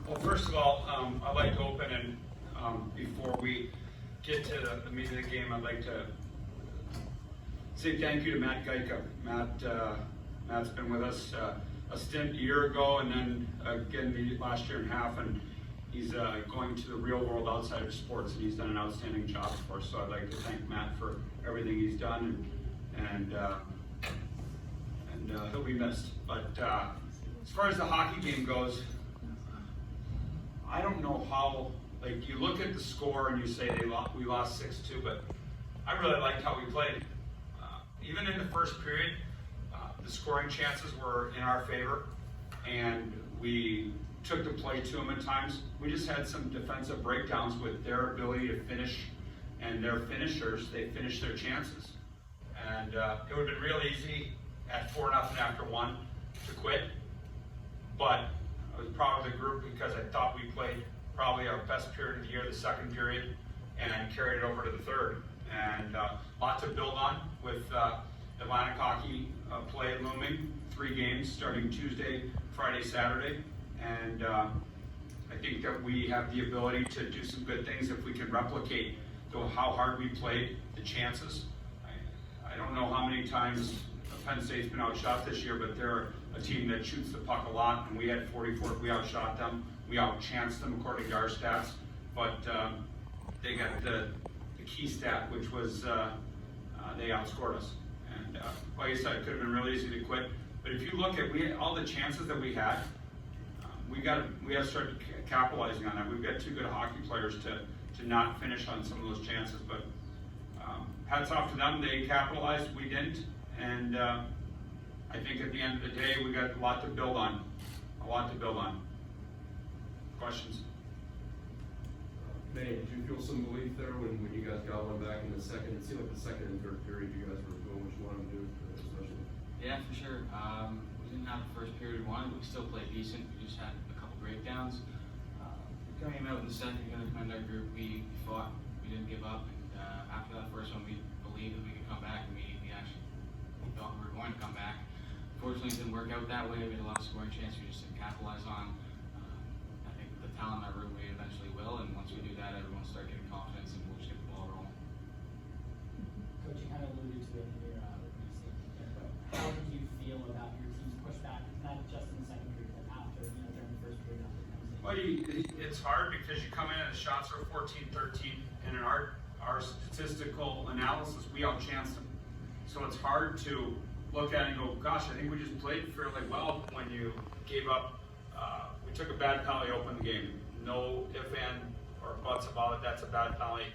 Well, first of all, I'd like to open and before we get to the meat of the game, I'd like to say thank you to Matt Geica. Matt's been with us a stint a year ago, and then again last year and a half, and he's going to the real world outside of sports, and he's done an outstanding job for us. So I'd like to thank Matt for everything he's done, and he'll be missed. But as far as the hockey game goes, I don't know how, like, you look at the score and you say we lost 6-2, but I really liked how we played. Even in the first period, the scoring chances were in our favor, and we took the play to them at times. We just had some defensive breakdowns with their ability to finish, and their finishers, they finished their chances. And it would have been real easy at 4-0 after 1 to quit, but I was proud of the group because I thought we played probably our best period of the year, the second period, and carried it over to the third. And a lot to build on with Atlantic hockey play looming. 3 games starting Tuesday, Friday, Saturday. And I think that we have the ability to do some good things if we can replicate how hard we played, the chances. I don't know how many times Penn State's been outshot this year, but they're a team that shoots the puck a lot, and we had 44. We outshot them. We outchanced them according to our stats, but they got the key stat, which was they outscored us. And like I said, it could have been really easy to quit. But if you look at all the chances that we had, we got to start capitalizing on that. We've got 2 good hockey players to not finish on some of those chances. But hats off to them. They capitalized. We didn't. And I think at the end of the day, we got a lot to build on. A lot to build on. Questions? Manny, did you feel some belief there when you guys got one back in the second? It seemed like the second and third period you guys were doing what you wanted to do, especially. Yeah, for sure. We didn't have the first period we wanted, but we still played decent. We just had a couple breakdowns. Coming out in the second, going to commend our group. We fought. We didn't give up. And after that first one, we believed that we could come back, and we thought we were going to come back. Unfortunately, it didn't work out that way. We had a lot of scoring chances we just didn't capitalize on. I think with the talent in our room, we eventually will, and once we do that, everyone will start getting confidence, and we'll just get the ball rolling. Coach, you kind of alluded to it in your statement, but how did you feel about your team's pushback, not just in the second period, but after, during the first period after Penn State? Well, it's hard because you come in and the shots are 14-13, and in our statistical analysis, we outchanced them. So it's hard to look at it and go, gosh, I think we just played fairly well when you gave up. We took a bad penalty to open the game. No if, and, or buts about it. That's a bad penalty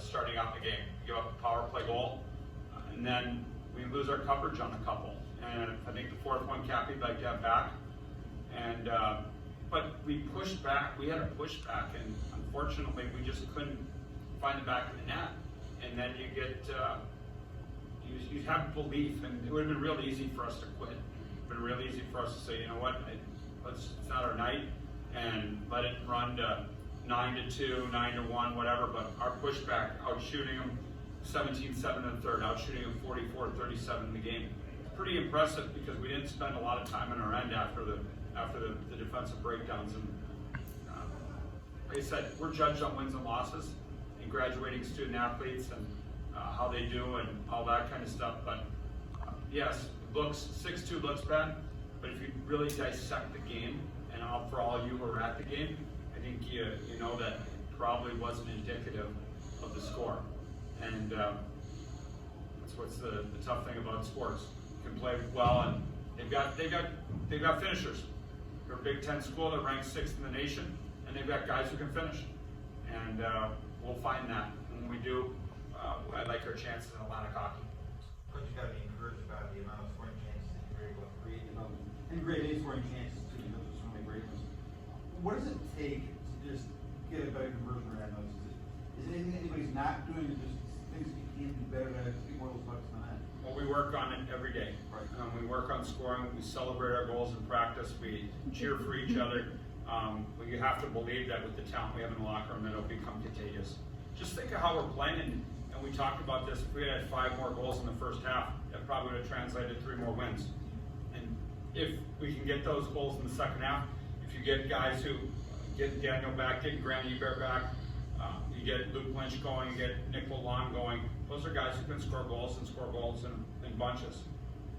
starting out the game. You give up a power play goal, and then we lose our coverage on a couple. And I think the fourth one, Cappy'd like to have back. And but we pushed back. We had a push back, and unfortunately, we just couldn't find the back of the net. And then you get. You have belief, and it would have been real easy for us to quit. It would have been real easy for us to say, you know what, it's not our night, and let it run to 9-2, 9-1, whatever. But our pushback, out shooting them 17-7 in the third, out shooting them 44-37 in the game. Pretty impressive because we didn't spend a lot of time on our end after the defensive breakdowns. And like I said, we're judged on wins and losses and graduating student athletes and how they do and all that kind of stuff. But yes, 6-2 looks bad, but if you really dissect the game, and for all you who were at the game, I think you know that it probably wasn't indicative of the score. And that's what's the tough thing about sports. You can play well, and they've got finishers. They're a Big Ten school that ranks 6th in the nation, and they've got guys who can finish. And we'll find that. And when we do, I like our chances in Atlantic hockey. But you got to be encouraged about the amount of scoring chances that you're able to create, and grade A scoring chances too, because there's so many great ones. What does it take to just get a better conversion rate on those? Is it anything that anybody's not doing, or just things that you can do better to get more of those bucks than that? Well, we work on it every day. Right. We work on scoring. We celebrate our goals in practice. We cheer for each other. We have to believe that with the talent we have in the locker room, it'll become contagious. Just think of how we're playing. And we talked about this, if we had 5 more goals in the first half, that probably would have translated to 3 more wins. And if we can get those goals in the second half, if you get guys who getting Daniel back, getting Grant Ebert back. You get Luke Lynch going, you get Nick Lalonde going. Those are guys who can score goals in bunches.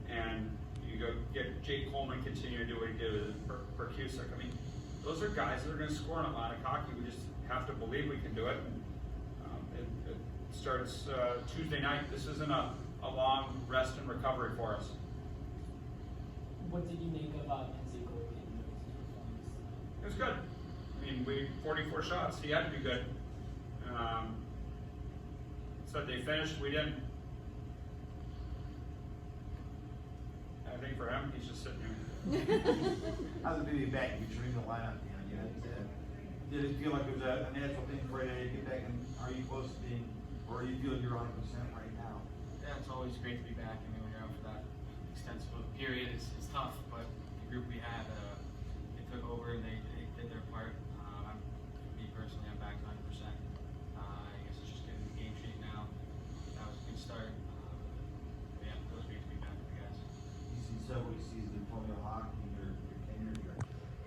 And you go get Jake Coleman continue to do what he did for Cusick. I mean, those are guys that are going to score in Atlantic hockey. We just have to believe we can do it. It starts Tuesday night. This isn't a long rest and recovery for us. What did you make of Penzi goalie in those performances? It was good. I mean, we 44 shots. He had to be good. Said they finished. We didn't. I think for him, he's just sitting here. How's it to be back? You trained the lineup, you know, did it feel like it was a natural thing for you to get back, and are you close to being, or are you feeling you're 100% right now? Yeah, it's always great to be back. I mean, when you're out for that extensive of a period, it's tough, but the group we had, they took over and they did their part. Me personally, I'm back to 100%. I guess it's just getting the game shape now. That was a good start. Yeah, it was great to be back with you guys. You've seen several seasons of Colonial hockey in your tenure here,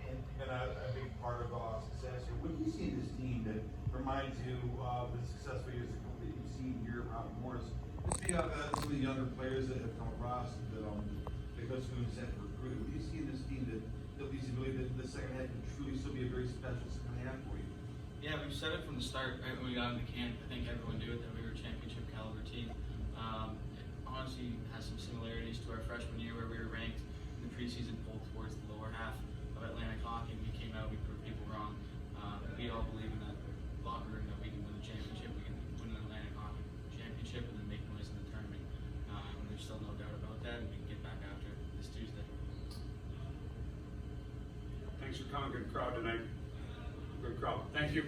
and been a big part of success here. What do you see in this team that reminds you of the successful years that you've seen here around Morris? Let's speak of some of the younger players that have come across that Postgame sent for recruiting. What do you see in this team that leads you to believe that the second half can truly still be a very special second half for you? Yeah, we've said it from the start, right when we got into camp. I think everyone knew it, that we were a championship caliber team. It honestly has some similarities to our freshman year where we were ranked in the preseason poll towards the lower half of Atlantic hockey. We came out, we proved people wrong. We all believe in that locker room that we can win the championship, we can win an Atlantic hockey championship and then make noise in the tournament. And there's still no doubt about that, and we can get back after it this Tuesday. Thanks for coming. Good crowd tonight. Good crowd. Thank you.